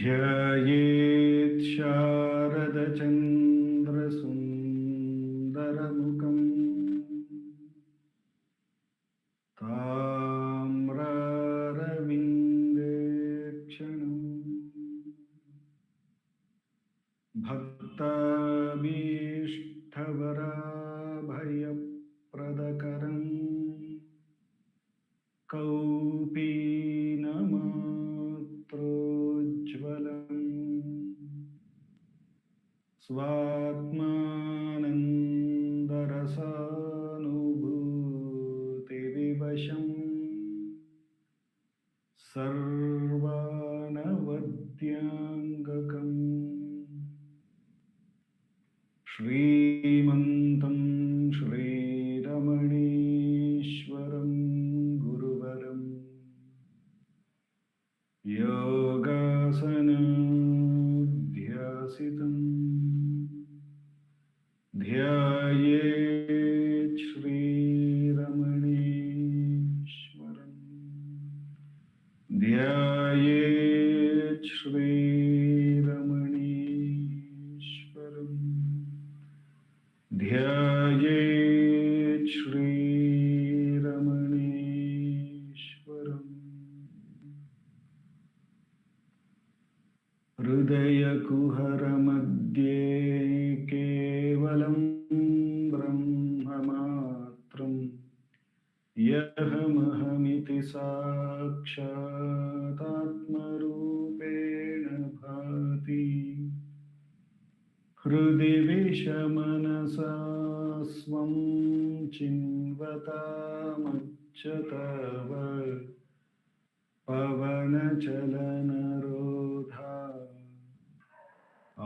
ध्यायेत् शारदचन्द्रसुन्दरमुखम् ताम्रारविन्देक्षणम् भक्ताभीष्टवराभयप्रदकरम् कौपीनमात्रोज्ज्वलम् स्वात्मानन्दरसानुभूतिविवशम् सर्वानवद्याङ्गकम् श्रीमन्तं श्रीरमणीश्वरं गुरुवरं योगासनाध्यासितं ध्यायेत् श्रीरमणीश्वरं ध्यायेत् श्रीरमणीश्वरम् ध्यायेत् श्रीरमणीश्वरम् हृदयकुहरमध्ये केवलं ब्रह्ममात्रं यहमहमिति साक्षादात्मरूपेण भाति हृदि विषमनसा स्वं चिन्वतामच्युतव पवनचलनरोधा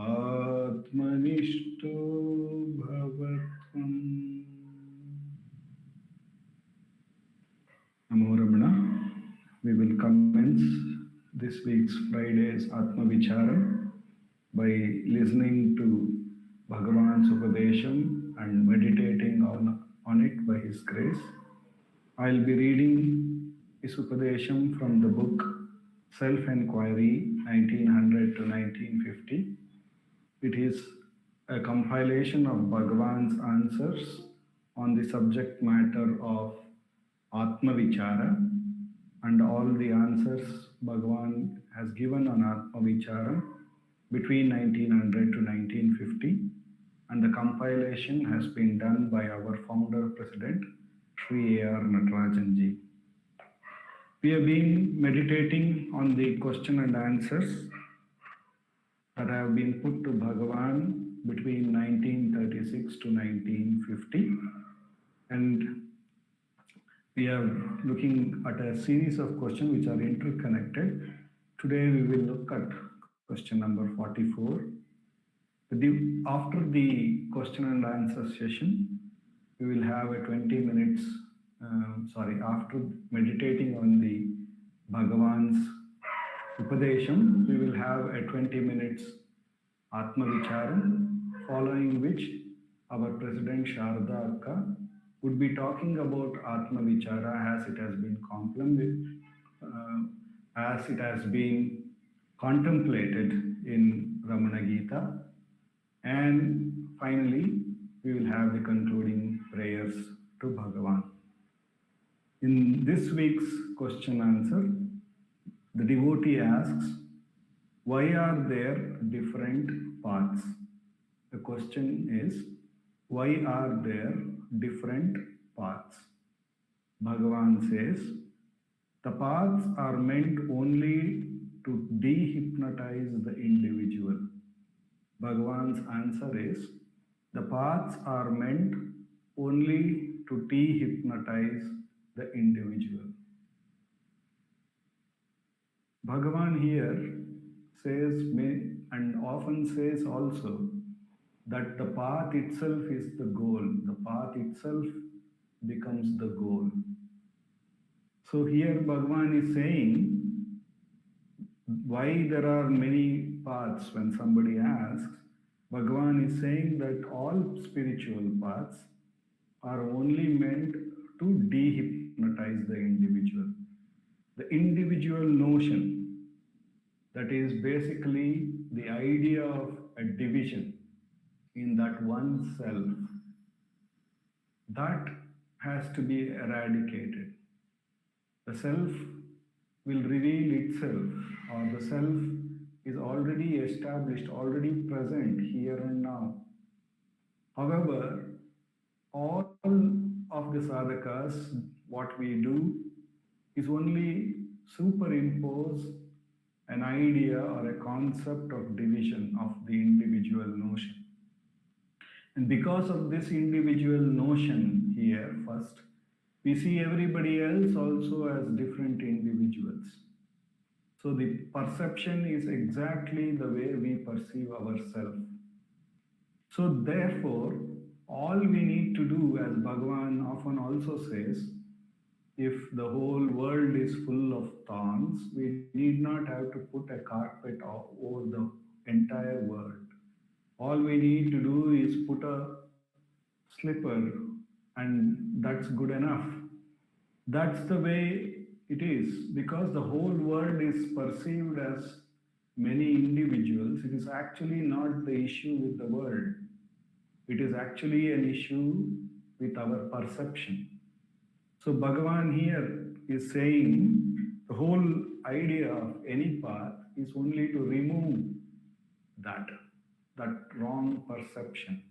आत्मनिष्ठो भवत्वम्। Namo Ramana. We will commence this week's Friday's Atma Vicharam by listening to Bhagavan's Upadesham and meditating on it by his grace. I'll be reading his Upadesham from the book Self-Enquiry 1900 to 1950. It is a compilation of Bhagavan's answers on the subject matter of Atma Vichara, and all the answers Bhagavan has given on Atma Vichara between 1900 to 1950, and the compilation has been done by our founder president Sri A.R. Natarajan ji. We have been meditating on the question and answers that have been put to Bhagavan between 1936 to 1950, and we are looking at a series of questions which are interconnected. Today we will look at question number 44. After the question and answer session, we will have a 20 minutes, after meditating on the Bhagavan's Upadesham, we will have a 20 minutes Atma Vicharam, following which our President Sarada Akka would be talking about Atma Vichara as it has been contemplated in Ramana Gita, and finally we will have the concluding prayers to Bhagavan. In this week's question answer, the devotee asks, why are there different paths? The question is, why are there different paths? Bhagavan says, the paths are meant only to dehypnotize the individual. Bhagavan's answer is, the paths are meant only to dehypnotize the individual. Bhagavan here says, and often says also, that the path itself is the goal. The path itself becomes the goal. So here Bhagavan is saying, why there are many paths when somebody asks, Bhagavan is saying that all spiritual paths are only meant to dehypnotize the individual. The individual notion That is basically the idea of a division in that one self that has to be eradicated. The self will reveal itself, or the self is already established, already present here and now. However, all of the sadhakas, what we do is only superimpose an idea or a concept of division of the individual notion. And because of this individual notion here, first, we see everybody else also as different individuals. So the perception is exactly the way we perceive ourselves. So therefore, all we need to do, as Bhagavan often also says, if the whole world is full of thorns, we need not have to put a carpet over the entire world. All we need to do is put a slipper, and that's good enough. That's the way it is, because the whole world is perceived as many individuals. It is actually not the issue with the world, it is actually an issue with our perception. So Bhagavan here is saying the whole idea of any path is only to remove that, that wrong perception,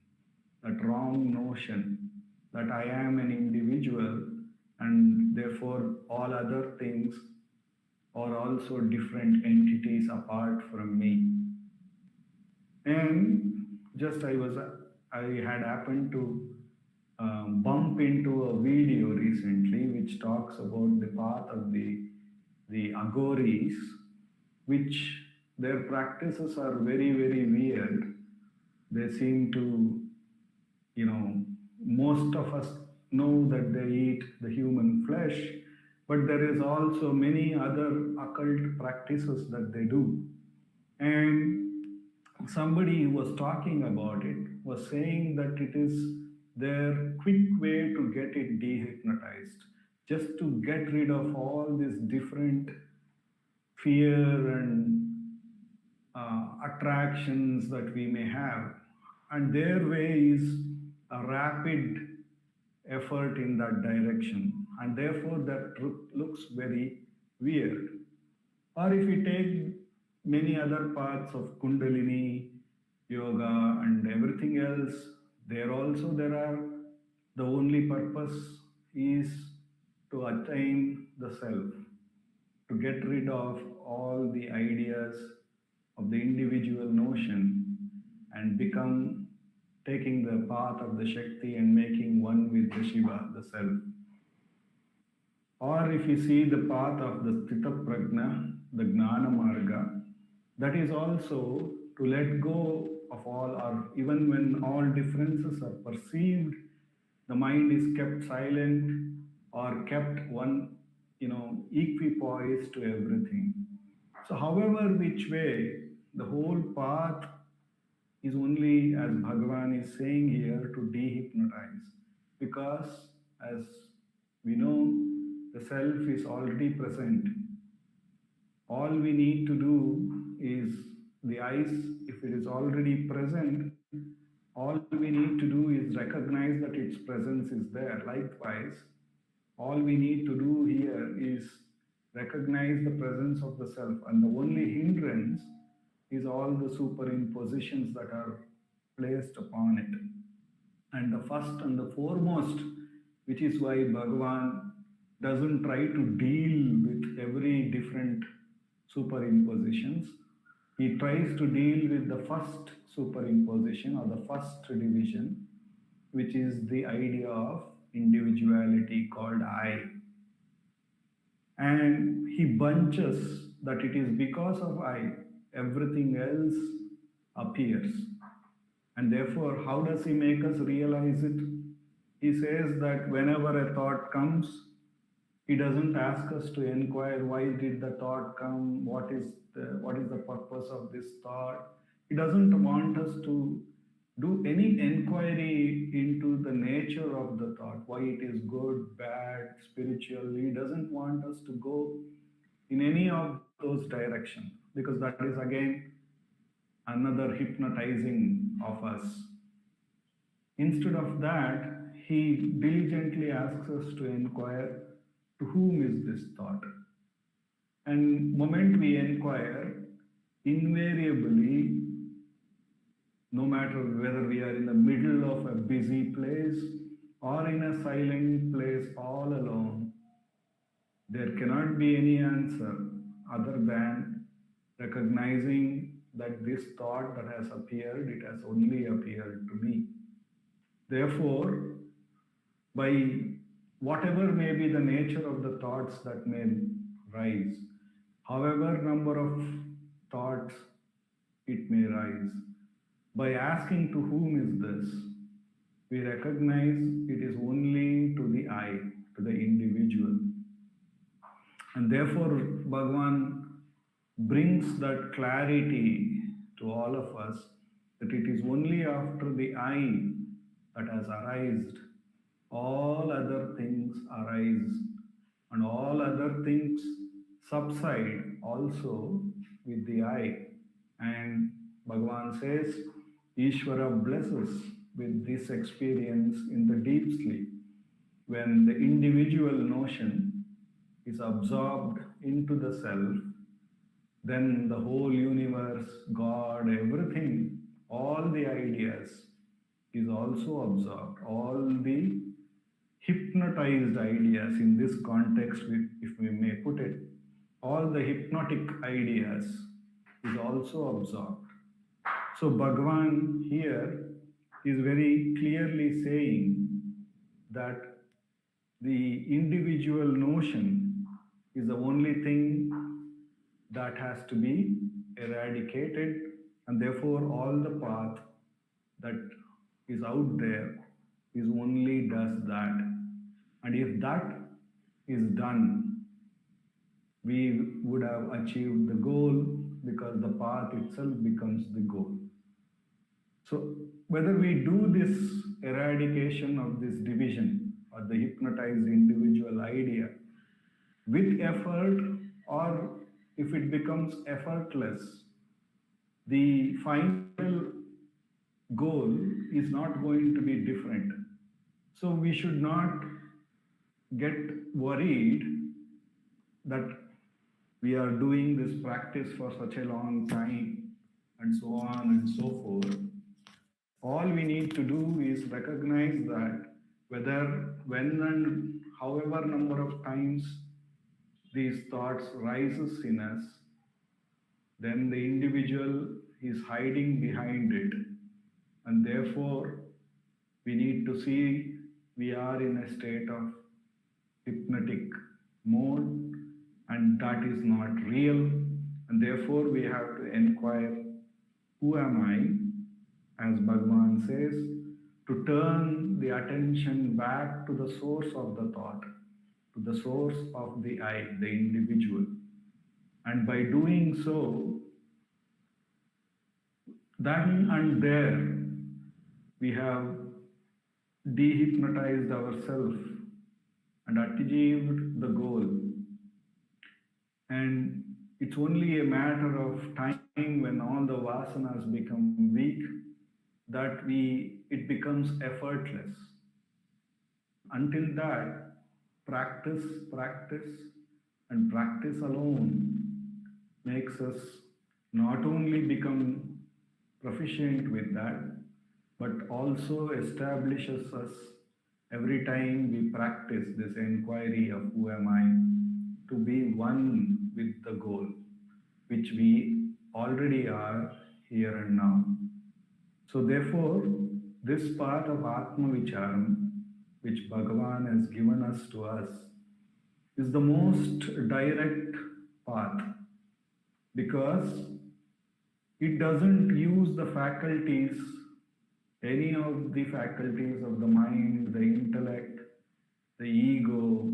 that wrong notion that I am an individual and therefore all other things are also different entities apart from me. And just I had happened to bump into a video recently which talks about the path of the Agoris, which their practices are very weird. They seem to, you know, most of us know that they eat the human flesh, but there is also many other occult practices that they do. And somebody who was talking about it was saying that it is their quick way to get it dehypnotized, just to get rid of all these different fear and attractions that we may have. And their way is a rapid effort in that direction. And therefore, that looks very weird. Or if we take many other parts of Kundalini, yoga, and everything else, there are the only purpose is to attain the self, to get rid of all the ideas of the individual notion and become taking the path of the Shakti and making one with the Shiva, the self. Or if you see the path of the Sthita Prajna, the Gnana Marga, that is also to let go of all, or even when all differences are perceived, the mind is kept silent or kept one, equipoise to everything. So, however, which way, the whole path is only, as Bhagavan is saying here, to dehypnotize. Because, as we know, the self is already present. All we need to do is the eyes, if it is already present, all we need to do is recognize that its presence is there. Likewise, all we need to do here is recognize the presence of the self, and the only hindrance is all the superimpositions that are placed upon it. And the first and the foremost, which is why Bhagavan doesn't try to deal with every different superimpositions. He tries to deal with the first superimposition or the first division, which is the idea of individuality called I. And he bunches that it is because of I, everything else appears. And therefore, how does he make us realize it? He says that whenever a thought comes, he doesn't ask us to inquire why did the thought come, what is the purpose of this thought. He doesn't want us to do any inquiry into the nature of the thought, why it is good, bad, spiritual. He doesn't want us to go in any of those directions. because that is again another hypnotizing of us. Instead of that, he diligently asks us to inquire to whom is this thought. And moment we inquire, invariably, no matter whether we are in the middle of a busy place or in a silent place all alone, there cannot be any answer other than recognizing that this thought that has appeared, it has only appeared to me. Therefore, by whatever may be the nature of the thoughts that may rise, however number of thoughts it may rise, by asking to whom is this, we recognize it is only to the I, to the individual. And therefore, Bhagavan brings that clarity to all of us that it is only after the I that has arisen, all other things arise, and all other things subside also with the I. And Bhagavan says, Ishvara blesses with this experience in the deep sleep, when the individual notion is absorbed into the self, then the whole universe, God, everything, all the ideas is also absorbed. All the hypnotized ideas in this context, if we may put it, all the hypnotic ideas is also absorbed. So Bhagavan here is very clearly saying that the individual notion is the only thing that has to be eradicated, and therefore all the path that is out there is only does that. And if that is done, we would have achieved the goal, because the path itself becomes the goal. So whether we do this eradication of this division or the hypnotized individual idea with effort, or if it becomes effortless, the final goal is not going to be different. So we should not get worried that we are doing this practice for such a long time and so on and so forth. All we need to do is recognize that whether, when and however number of times these thoughts rises in us, then the individual is hiding behind it. And therefore, we need to see we are in a state of hypnotic mode, and that is not real. And therefore, we have to inquire, who am I? As Bhagavan says, to turn the attention back to the source of the thought, to the source of the I, the individual. And by doing so, then and there, we have dehypnotized ourselves and achieved the goal. And it's only a matter of time, when all the vasanas become weak, that it becomes effortless. Until that, practice, and practice alone makes us not only become proficient with that, but also establishes us every time we practice this inquiry of who am I, to be one with the goal, which we already are here and now. So therefore, this part of Atma Vicharam, which Bhagavan has given us to us, is the most direct path, because it doesn't use the faculties, any of the faculties of the mind, the intellect, the ego,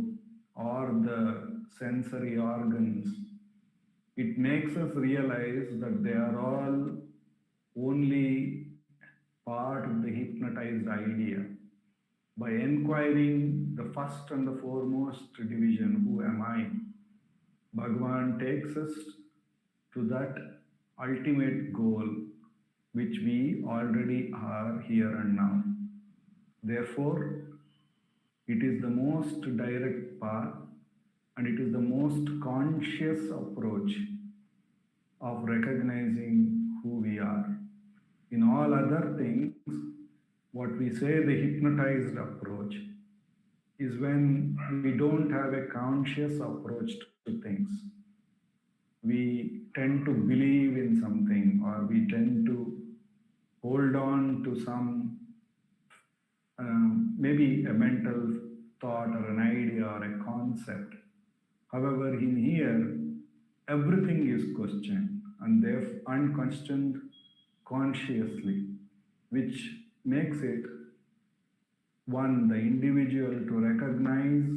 or the sensory organs. It makes us realize that they are all only part of the hypnotized idea. By inquiring the first and the foremost division, who am I, Bhagavan takes us to that ultimate goal which we already are here and now. Therefore, it is the most direct path and it is the most conscious approach of recognizing who we are. In all other things, what we say the hypnotized approach is when we don't have a conscious approach to things. We tend to believe in something or we tend to hold on to some maybe a mental thought or an idea or a concept. However, in here, everything is questioned and therefore unquestioned consciously, which makes it one, the individual to recognize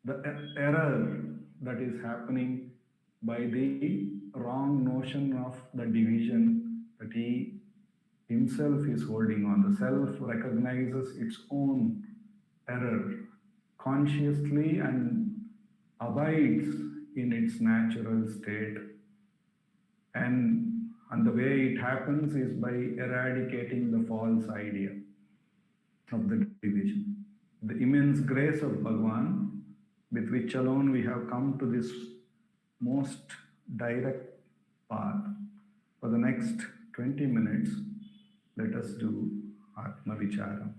the error that is happening by the wrong notion of the division that he himself is holding on. The self recognizes its own error consciously and abides in its natural state. And the way it happens is by eradicating the false idea of the division. The immense grace of Bhagavan, with which alone we have come to this most direct path. For the next 20 minutes, let us do Atma Vichara.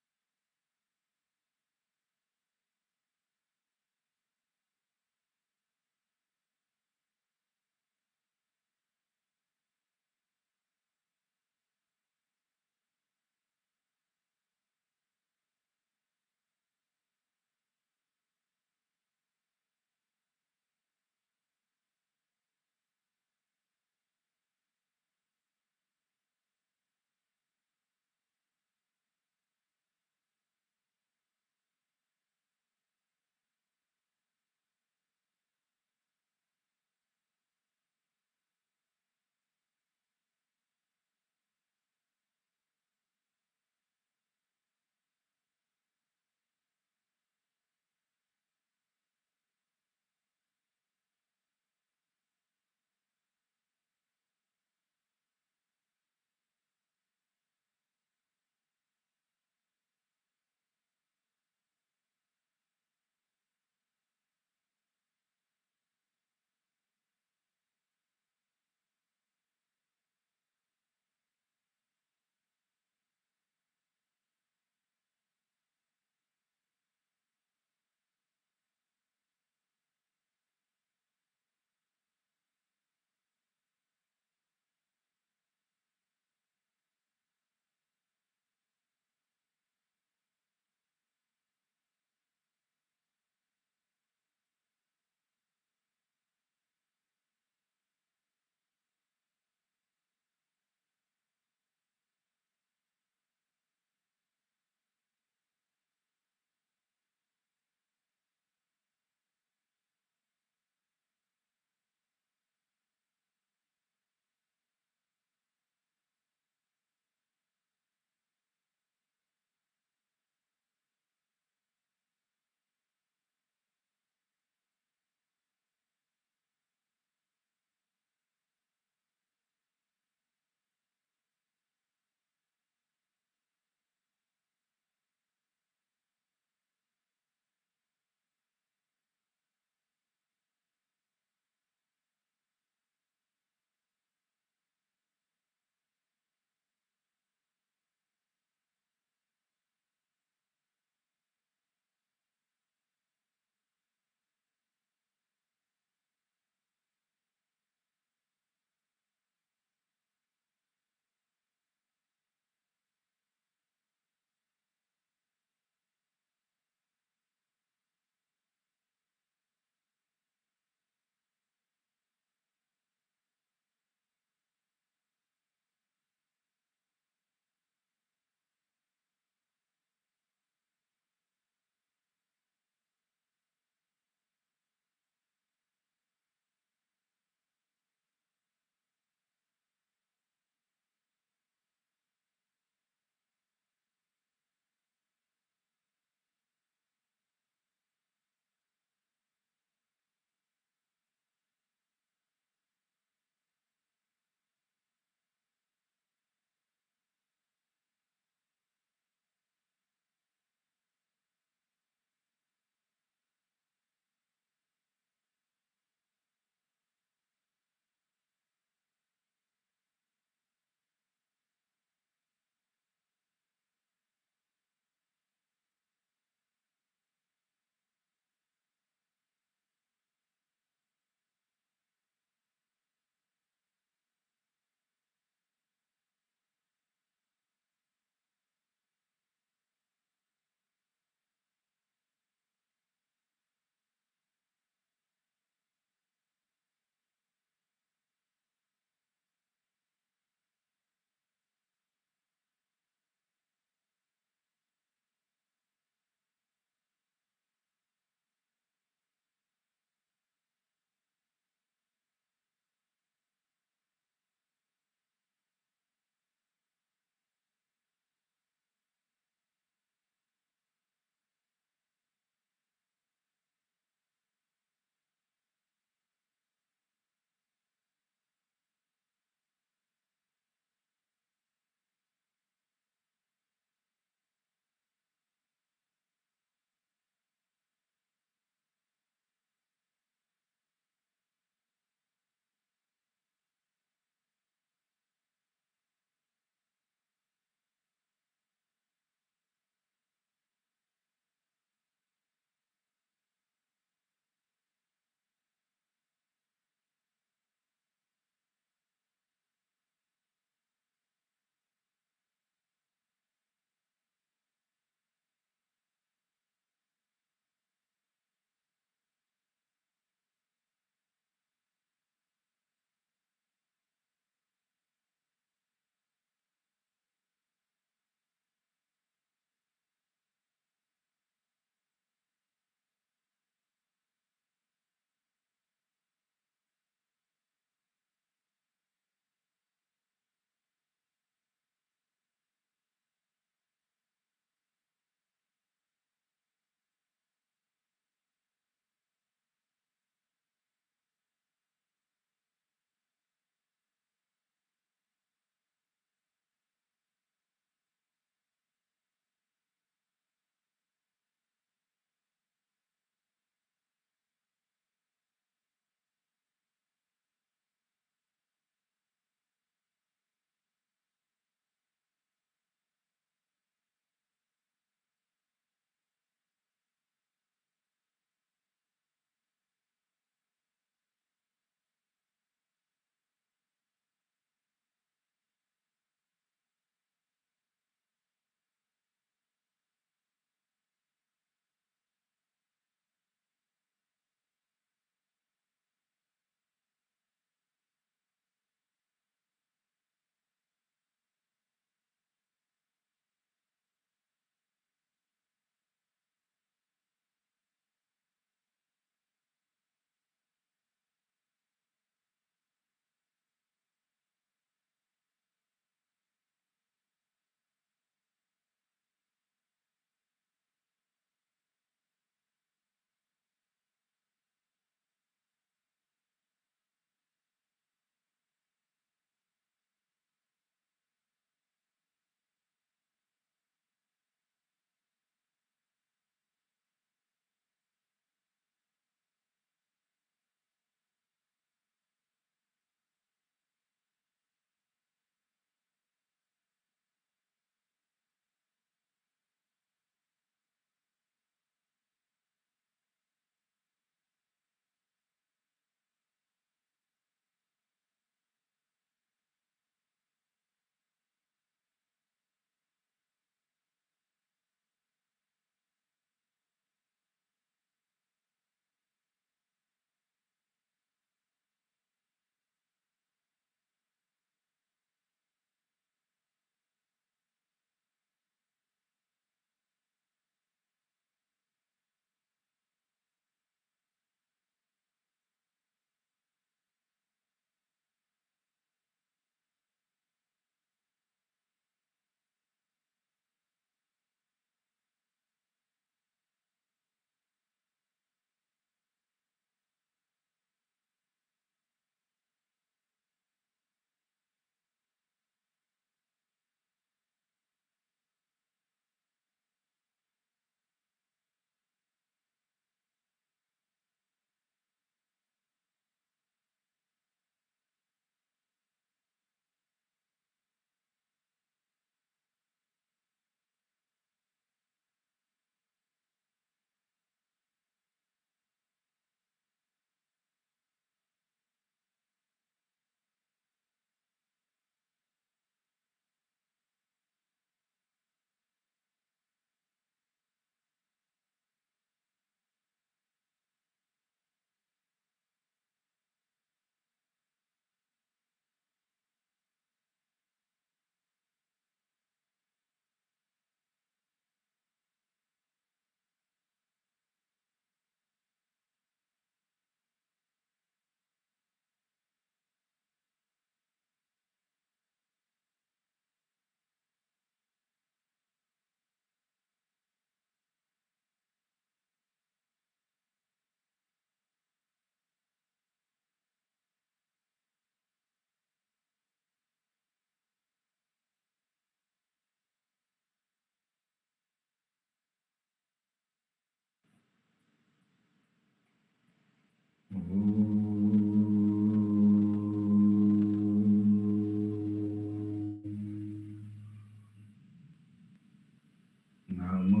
नमो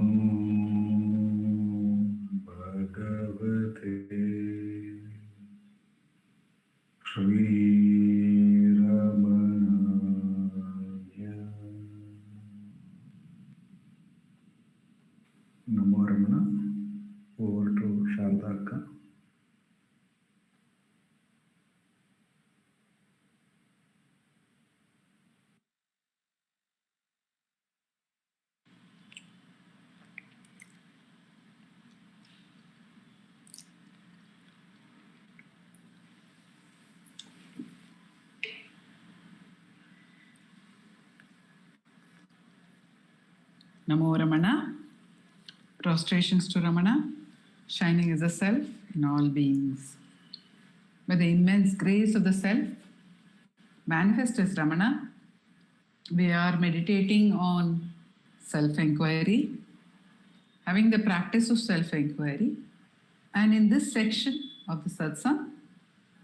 भगवते श्रीरमणाय। नमो रमण. Over to Sharda Akka. Namo Ramana. Prostrations to Ramana, shining as the self in all beings. By the immense grace of the self, manifest as Ramana, we are meditating on self-inquiry, having the practice of self-inquiry. And in this section of the satsang,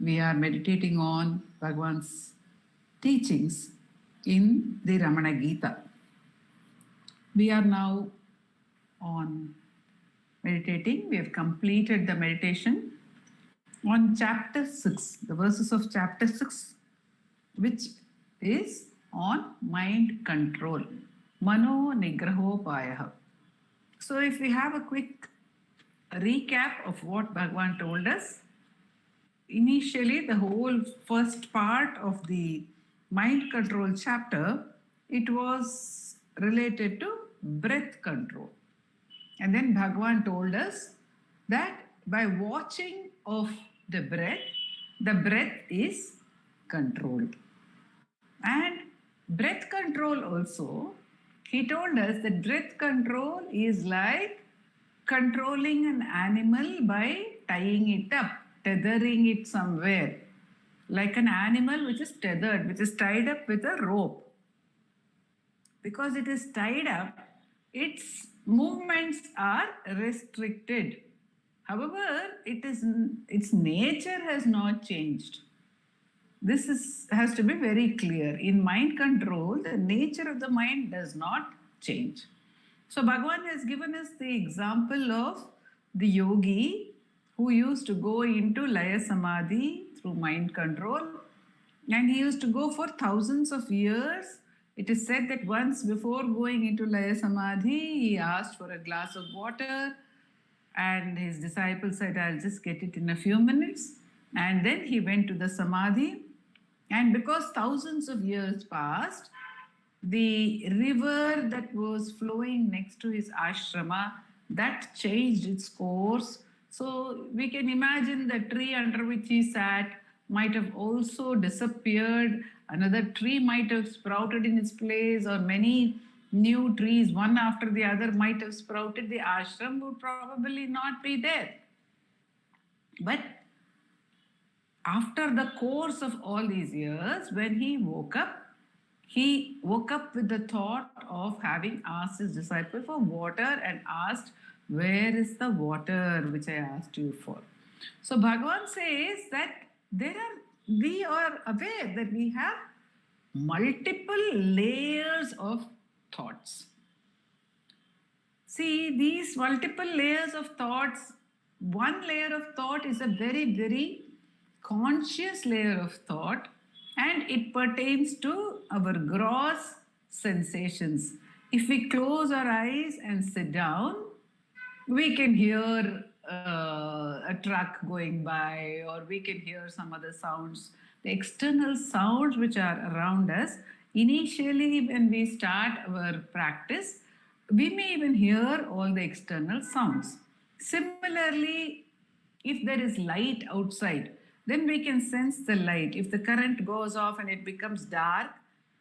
we are meditating on Bhagavan's teachings in the Ramana Gita. We are now on meditating. We have completed the meditation on chapter 6, the verses of chapter 6, which is on mind control, mano nigrahopayah. So if we have a quick recap of what Bhagavan told us, initially the whole first part of the mind control chapter, it was related to breath control. And then Bhagavan told us that by watching of the breath is controlled. And breath control also, he told us that breath control is like controlling an animal by tying it up, tethering it somewhere. Like an animal which is tethered, which is tied up with a rope. Because it is tied up, its movements are restricted. However, its nature has not changed. This has to be very clear. In mind control, the nature of the mind does not change. So Bhagavan has given us the example of the yogi who used to go into Laya Samadhi through mind control, and he used to go for thousands of years. It is said that once before going into Laya Samadhi, he asked for a glass of water, and his disciple said, I'll just get it in a few minutes. And then he went to the Samadhi, and because thousands of years passed, the river that was flowing next to his ashrama, that changed its course. So we can imagine the tree under which he sat might have also disappeared. Another tree might have sprouted in its place, or many new trees, one after the other, might have sprouted. The ashram would probably not be there. But after the course of all these years, when he woke up with the thought of having asked his disciple for water and asked, where is the water which I asked you for? So Bhagavan says that we are aware that we have multiple layers of thoughts. See, these multiple layers of thoughts, one layer of thought is a very, very conscious layer of thought, and it pertains to our gross sensations. If we close our eyes and sit down, we can hear a truck going by, or we can hear some other sounds. The external sounds which are around us, initially when we start our practice, we may even hear all the external sounds. Similarly, if there is light outside, then we can sense the light. If the current goes off and it becomes dark,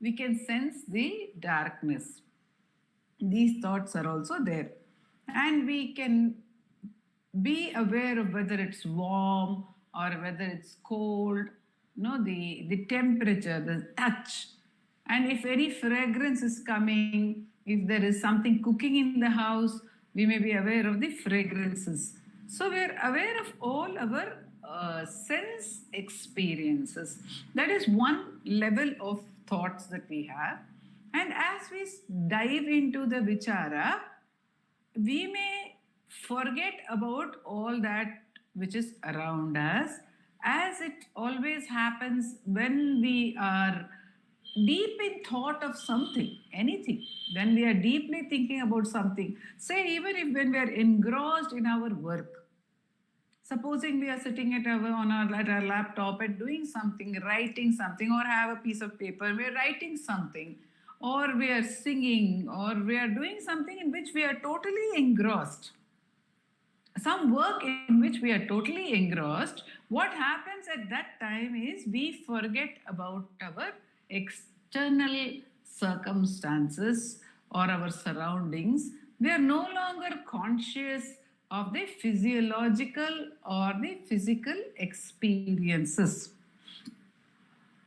we can sense the darkness. These thoughts are also there. And we can be aware of whether it's warm or whether it's cold, the temperature, the touch. And if any fragrance is coming, if there is something cooking in the house, we may be aware of the fragrances. So we are aware of all our sense experiences. That is one level of thoughts that we have. And as we dive into the vichara, we may forget about all that which is around us, as it always happens when we are deep in thought of something, anything, when we are deeply thinking about something. Say, even if when we are engrossed in our work, supposing we are sitting at our laptop and doing something, writing something, or have a piece of paper, we are writing something, or we are singing, or we are doing something in which we are totally engrossed, some work in which we are totally engrossed, what happens at that time is we forget about our external circumstances or our surroundings. We are no longer conscious of the physiological or the physical experiences.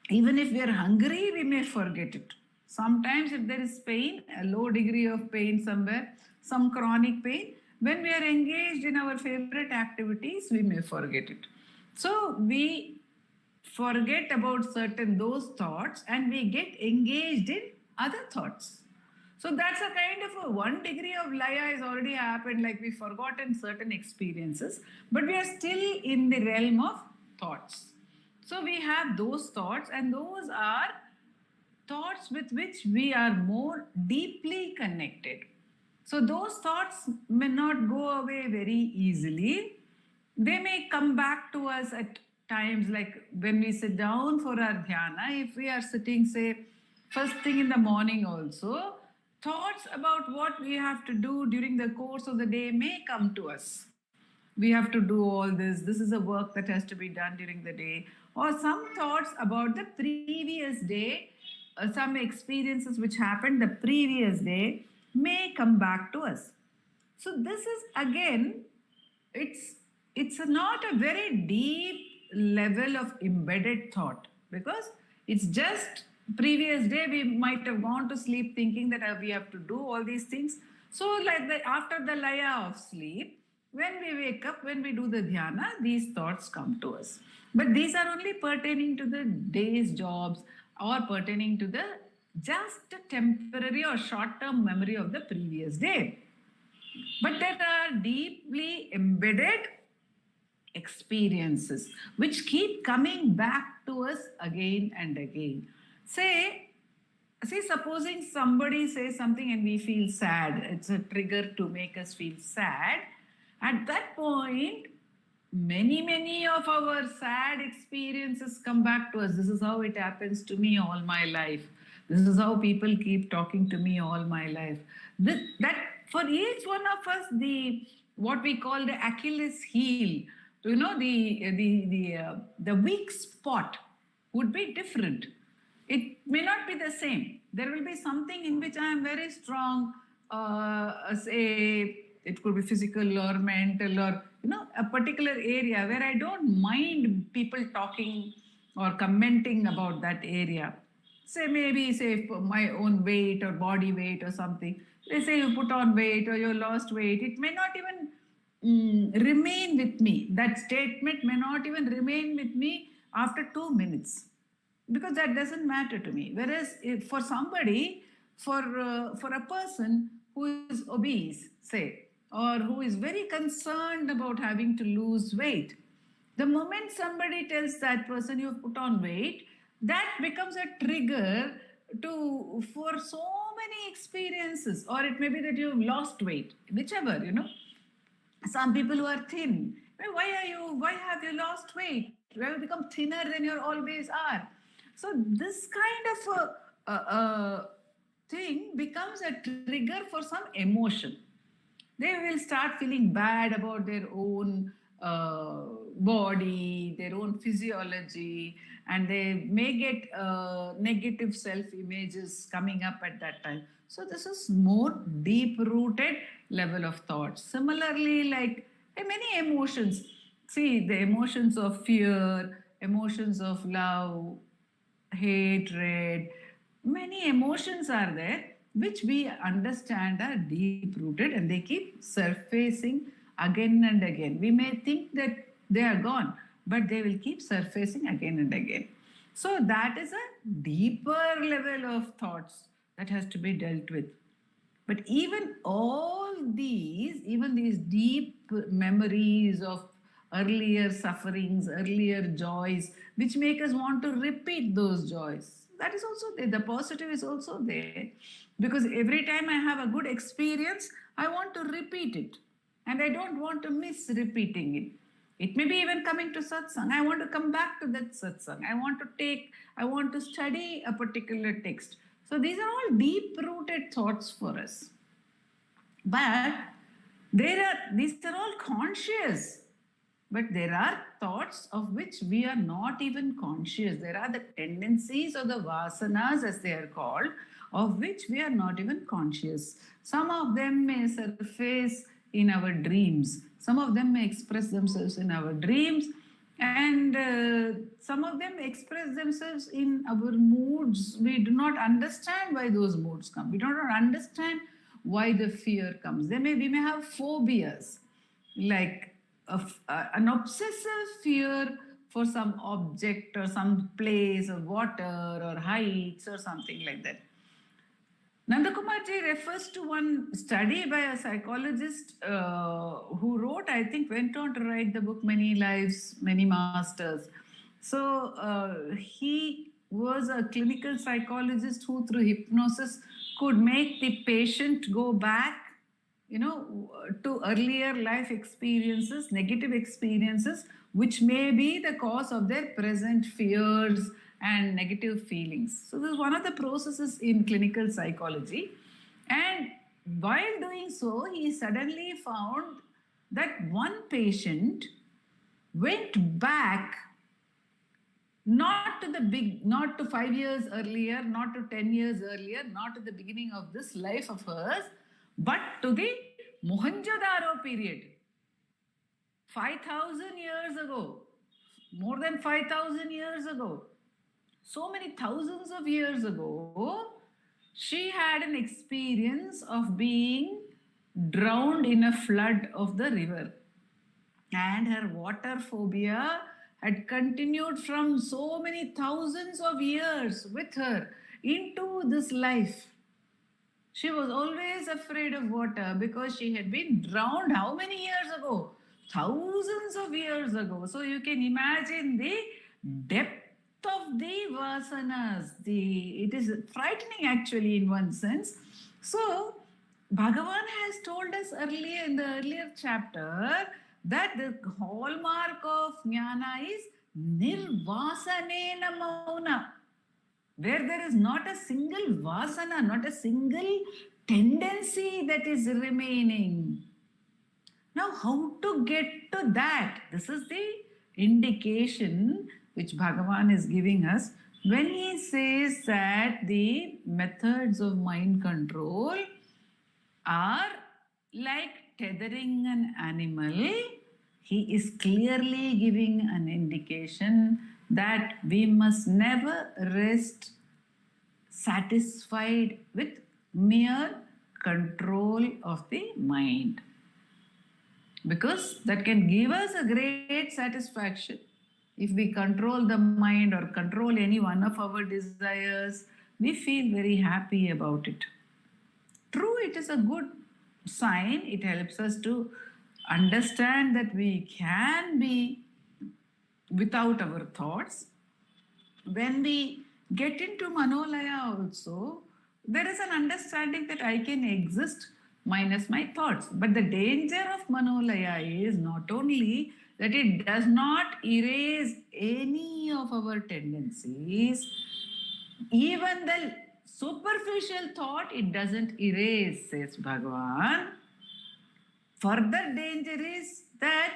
Even if we are hungry, we may forget it. Sometimes, if there is pain, a low degree of pain somewhere, some chronic pain, when we are engaged in our favorite activities, we may forget it. So, we forget about certain those thoughts and we get engaged in other thoughts. So that's a kind of a 1 degree of laya has already happened, like we've forgotten certain experiences, but we are still in the realm of thoughts. So we have those thoughts, and those are thoughts with which we are more deeply connected. So those thoughts may not go away very easily. They may come back to us at times, like when we sit down for our dhyana, if we are sitting, say, first thing in the morning also, thoughts about what we have to do during the course of the day may come to us. We have to do all this. This is a work that has to be done during the day. Or some thoughts about the previous day, some experiences which happened the previous day may come back to us. So this is again, it's not a very deep level of embedded thought, because it's just previous day we might have gone to sleep thinking that we have to do all these things. So like after the laya of sleep, when we wake up, when we do the dhyana, these thoughts come to us. But these are only pertaining to the day's jobs or pertaining to the just temporary or short-term memory of the previous day. But there are deeply embedded experiences which keep coming back to us again and again. See, supposing somebody says something and we feel sad, it's a trigger to make us feel sad. At that point, many of our sad experiences come back to us. This is how it happens to me all my life. This is how people keep talking to me all my life. That for each one of us, the what we call the Achilles heel, the weak spot would be different. It may not be the same. There will be something in which I am very strong, say it could be physical or mental, or a particular area where I don't mind people talking or commenting about that area. Say my own weight or body weight or something. They say you put on weight or you lost weight. It may not even remain with me. That statement may not even remain with me after 2 minutes, because that doesn't matter to me. Whereas if for somebody, for a person who is obese, say, or who is very concerned about having to lose weight, the moment somebody tells that person you've put on weight, that becomes a trigger for so many experiences. Or it may be that you've lost weight, whichever. Some people who are thin, why have you lost weight? You have become thinner than you always are. So this kind of a thing becomes a trigger for some emotion. They will start feeling bad about their own body, their own physiology, and they may get negative self-images coming up at that time. So this is more deep-rooted level of thought. Similarly, like many emotions, see the emotions of fear, emotions of love, hatred, many emotions are there which we understand are deep rooted, and they keep surfacing again and again. We may think that they are gone, but they will keep surfacing again and again. So that is a deeper level of thoughts that has to be dealt with. But even all these even these deep memories of earlier sufferings, earlier joys, which make us want to repeat those joys. That is also there. The positive is also there. Because every time I have a good experience, I want to repeat it. And I don't want to miss repeating it. It may be even coming to satsang. I want to come back to that satsang. I want to study a particular text. So these are all deep-rooted thoughts for us. But these are all conscious. But there are thoughts of which we are not even conscious. There are the tendencies or the vasanas, as they are called, of which we are not even conscious. Some of them may surface in our dreams. Some of them may express themselves in our dreams. And some of them express themselves in our moods. We do not understand why those moods come. We do not understand why the fear comes. We may have phobias, like an obsessive fear for some object or some place or water or heights or something like that. Nandakumarji refers to one study by a psychologist who went on to write the book Many Lives, Many Masters. So he was a clinical psychologist who through hypnosis could make the patient go back to earlier life experiences, negative experiences, which may be the cause of their present fears and negative feelings. So this is one of the processes in clinical psychology. And while doing so, he suddenly found that one patient went back not to 5 years earlier, not to 10 years earlier, not to the beginning of this life of hers, but to the Mohenjo-daro period. 5,000 years ago, more than 5,000 years ago, so many thousands of years ago, she had an experience of being drowned in a flood of the river. And her water phobia had continued from so many thousands of years with her into this life. She was always afraid of water because she had been drowned how many years ago? Thousands of years ago. So you can imagine the depth of the vasanas. It is frightening actually in one sense. So Bhagavan has told us earlier in the earlier chapter that the hallmark of jnana is nirvasanena mauna, where there is not a single vasana, not a single tendency that is remaining. Now, how to get to that? This is the indication which Bhagavan is giving us when he says that the methods of mind control are like tethering an animal. He is clearly giving an indication that we must never rest satisfied with mere control of the mind, because that can give us a great satisfaction. If we control the mind or control any one of our desires, we feel very happy about it. True, it is a good sign. It helps us to understand that we can be without our thoughts. When we get into Manolaya also, there is an understanding that I can exist minus my thoughts. But the danger of Manolaya is not only that it does not erase any of our tendencies, even the superficial thought it doesn't erase, says Bhagavan. Further danger is that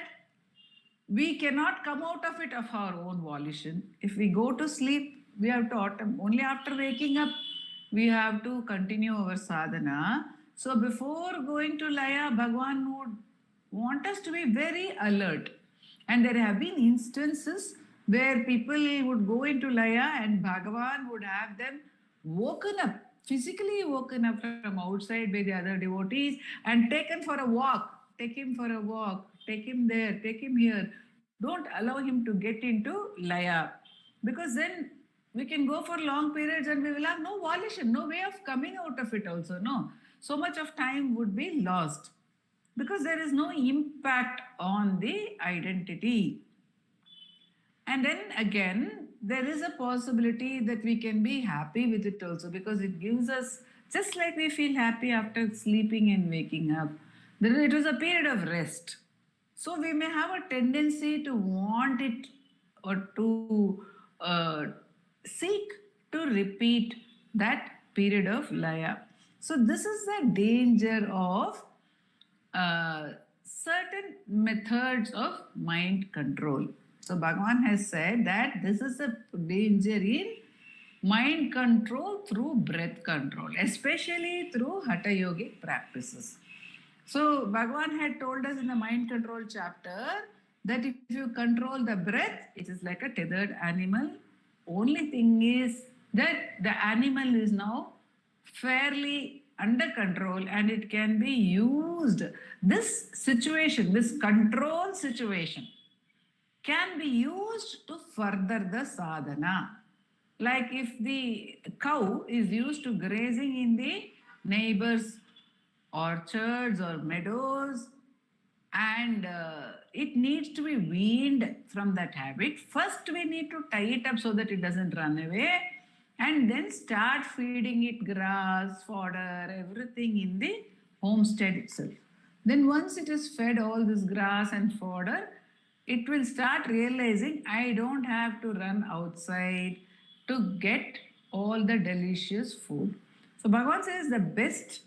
we cannot come out of it of our own volition. If we go to sleep, we have to only after waking up, we have to continue our sadhana. So before going to Laya, Bhagavan would want us to be very alert. And there have been instances where people would go into Laya and Bhagavan would have them woken up, physically woken up from outside by the other devotees and taken for a walk. Take him for a walk, take him there, take him here. Don't allow him to get into Laya, because then we can go for long periods and we will have no volition, no way of coming out of it also. No, so much of time would be lost. because there is no impact on the identity. And then again, there is a possibility that we can be happy with it also, because it gives us, just like we feel happy after sleeping and waking up, then it was a period of rest. So we may have a tendency to want it or to seek to repeat that period of laya. So this is the danger of certain methods of mind control. So Bhagavan has said that this is a danger in mind control through breath control, especially through Hatha Yogic practices. So Bhagavan had told us in the mind control chapter that if you control the breath, it is like a tethered animal. Only thing is that the animal is now fairly under control and it can be used. This situation, this control situation, can be used to further the sadhana. Like if the cow is used to grazing in the neighbors' orchards or meadows, and it needs to be weaned from that habit. First, we need to tie it up so that it doesn't run away, and then start feeding it grass, fodder, everything in the homestead itself. Then, once it is fed all this grass and fodder, it will start realizing I don't have to run outside to get all the delicious food. So, Bhagavan says the best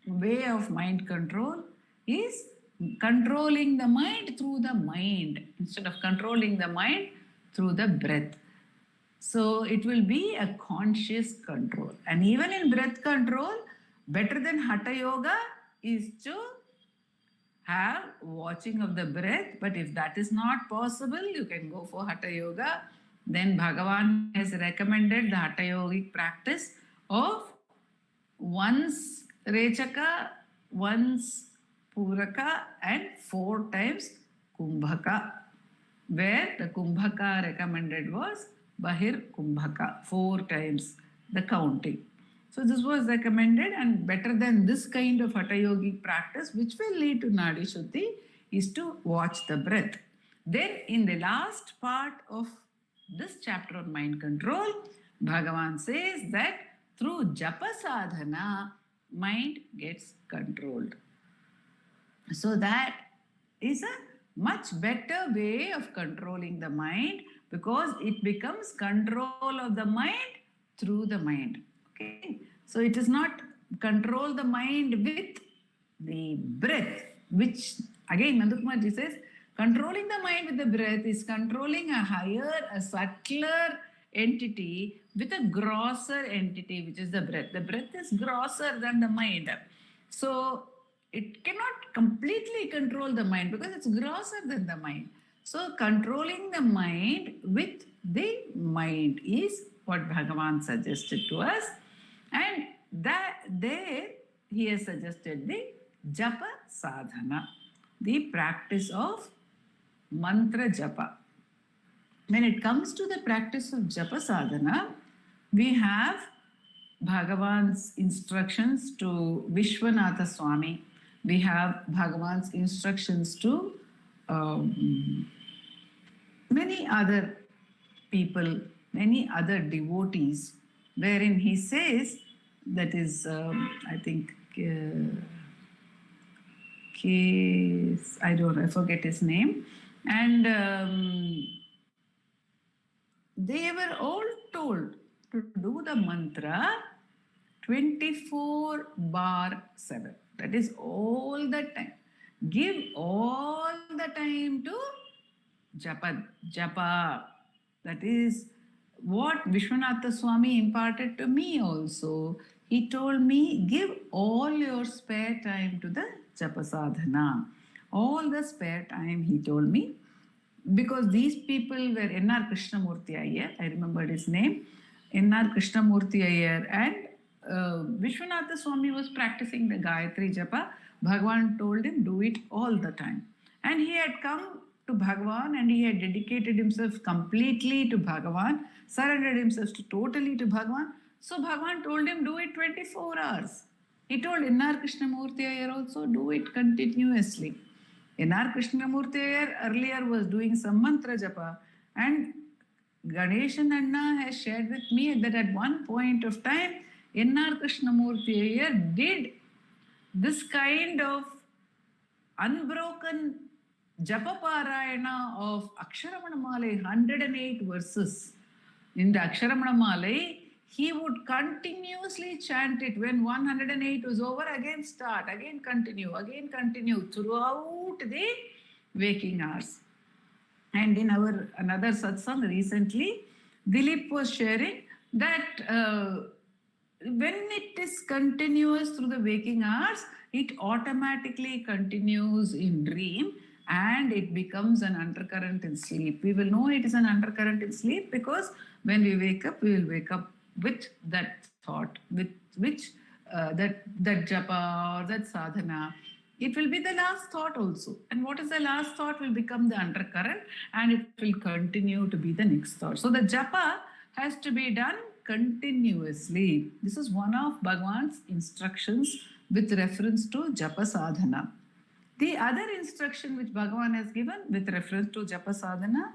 way of mind control is controlling the mind through the mind instead of controlling the mind through the breath. So it will be a conscious control. And even in breath control, better than Hatha Yoga is to have watching of the breath. But if that is not possible, you can go for Hatha Yoga. Then Bhagavan has recommended the Hatha Yogic practice of once Rechaka, once Puraka, and 4 times Kumbhaka, where the Kumbhaka recommended was Bahir Kumbhaka, 4 times the counting. So this was recommended, and better than this kind of Hatha Yogic practice, which will lead to Nadi Shuddhi, is to watch the breath. Then in the last part of this chapter on mind control, Bhagavan says that through japa sadhana, mind gets controlled. So that is a much better way of controlling the mind, because it becomes control of the mind through the mind. Okay, so it is not control the mind with the breath, which again Nandakumarji says controlling the mind with the breath is controlling a higher, a subtler entity with a grosser entity, which is the breath. The breath is grosser than the mind. So it cannot completely control the mind because it's grosser than the mind. So controlling the mind with the mind is what Bhagavan suggested to us. And that there he has suggested the japa sadhana, the practice of mantra japa. When it comes to the practice of japa sadhana, we have Bhagavan's instructions to Vishwanatha Swami. We have Bhagavan's instructions to many other people, many other devotees, wherein he says, that is, I think, I forget his name, and they were all told to do the mantra 24/7. That is all the time. Give all the time to japa. That is what Vishwanatha Swami imparted to me also. He told me, give all your spare time to the japa sadhana. All the spare time, he told me. Because these people were N.R. Krishnamurti Iyer, I remembered his name, N.R. Krishnamurti Iyer, and Vishwanatha Swami was practicing the Gayatri Japa. Bhagavan told him, do it all the time. And he had come to Bhagavan and he had dedicated himself completely to Bhagavan, surrendered himself totally to Bhagavan. So Bhagavan told him, do it 24 hours. He told N.R. Krishnamurti Iyer also, do it continuously. N.R. Krishnamurti Iyer earlier was doing some mantra japa, and Ganeshan Anna has shared with me that at one point of time, N.R. Krishnamurti Iyer did this kind of unbroken japa parayana of Aksharamanamale, 108 verses. In the Aksharamanamale, he would continuously chant it. When 108 was over, again start, again continue throughout the waking hours. And in our another satsang recently, Dileep was sharing that when it is continuous through the waking hours, it automatically continues in dream and it becomes an undercurrent in sleep. We will know it is an undercurrent in sleep because when we wake up, we will wake up with that thought, with which that japa or that sadhana. It will be the last thought also. And what is the last thought will become the undercurrent and it will continue to be the next thought. So the japa has to be done continuously. This is one of Bhagavan's instructions with reference to japa sadhana. The other instruction which Bhagavan has given with reference to japa sadhana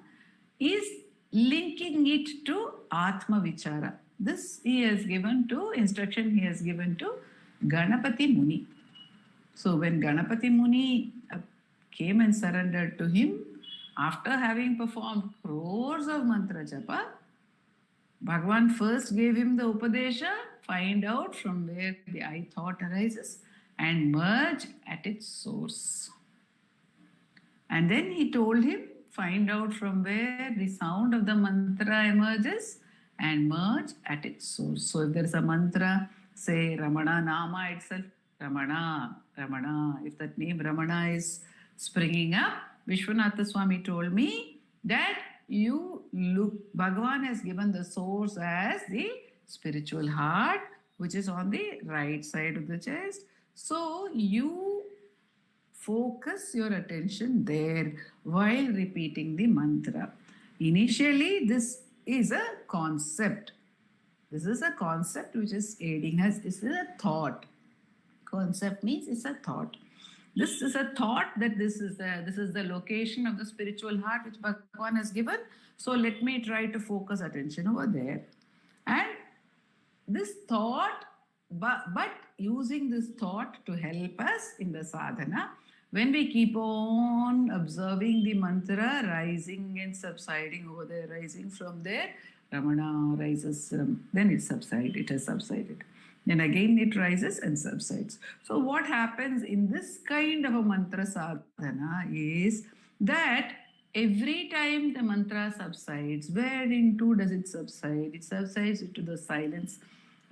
is linking it to Atma Vichara. This he has given to Ganapati Muni. So when Ganapati Muni came and surrendered to him, after having performed crores of mantra japa, Bhagavan first gave him the Upadesha, find out from where the I thought arises and merge at its source. And then he told him, find out from where the sound of the mantra emerges and merge at its source. So if there is a mantra, say Ramana Nama itself, Ramana. If that name Ramana is springing up, Vishwanatha Swami told me that you look, Bhagavan has given the source as the spiritual heart, which is on the right side of the chest. So you focus your attention there while repeating the mantra. Initially, this is a concept. This is a concept which is aiding us. This is a thought. Concept means it's a thought. This is a thought that this is the location of the spiritual heart which Bhagavan has given. So let me try to focus attention over there. And this thought, but using this thought to help us in the sadhana, when we keep on observing the mantra rising and subsiding over there, rising from there, Ramana rises, then it has subsided. Then again it rises and subsides. So what happens in this kind of a mantra sadhana is that every time the mantra subsides, where into does it subside? It subsides into the silence,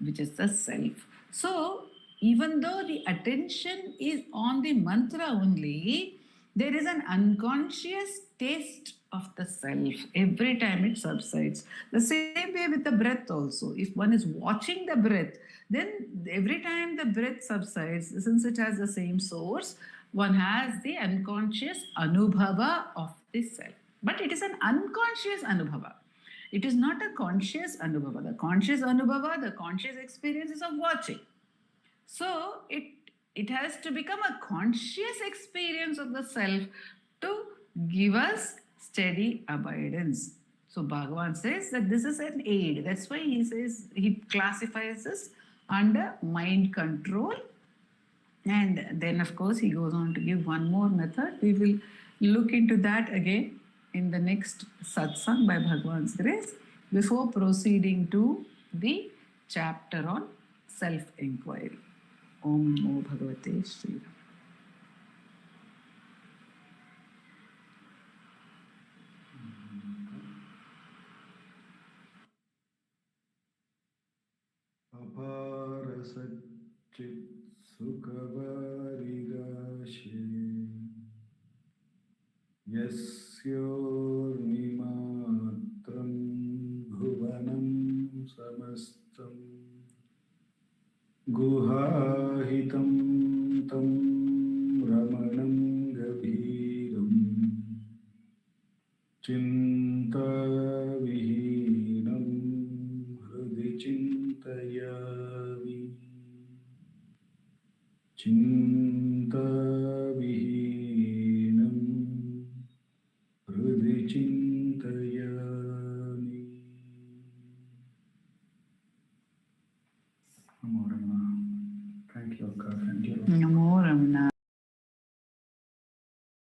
which is the self. So even though the attention is on the mantra only, there is an unconscious taste of the self every time it subsides. The same way with the breath also. If one is watching the breath, then every time the breath subsides, since it has the same source, one has the unconscious anubhava of the self. But it is an unconscious anubhava. It is not a conscious anubhava. The conscious anubhava, the conscious experience is of watching. So it has to become a conscious experience of the self to give us steady abidance. So Bhagavan says that this is an aid. That's why he says he classifies this under mind control. And then of course he goes on to give one more method. We will look into that again in the next satsang by Bhagavan's grace before proceeding to the chapter on self-inquiry. Om Namo Bhagavate Sri Ram. Apara Satchit Sukhavati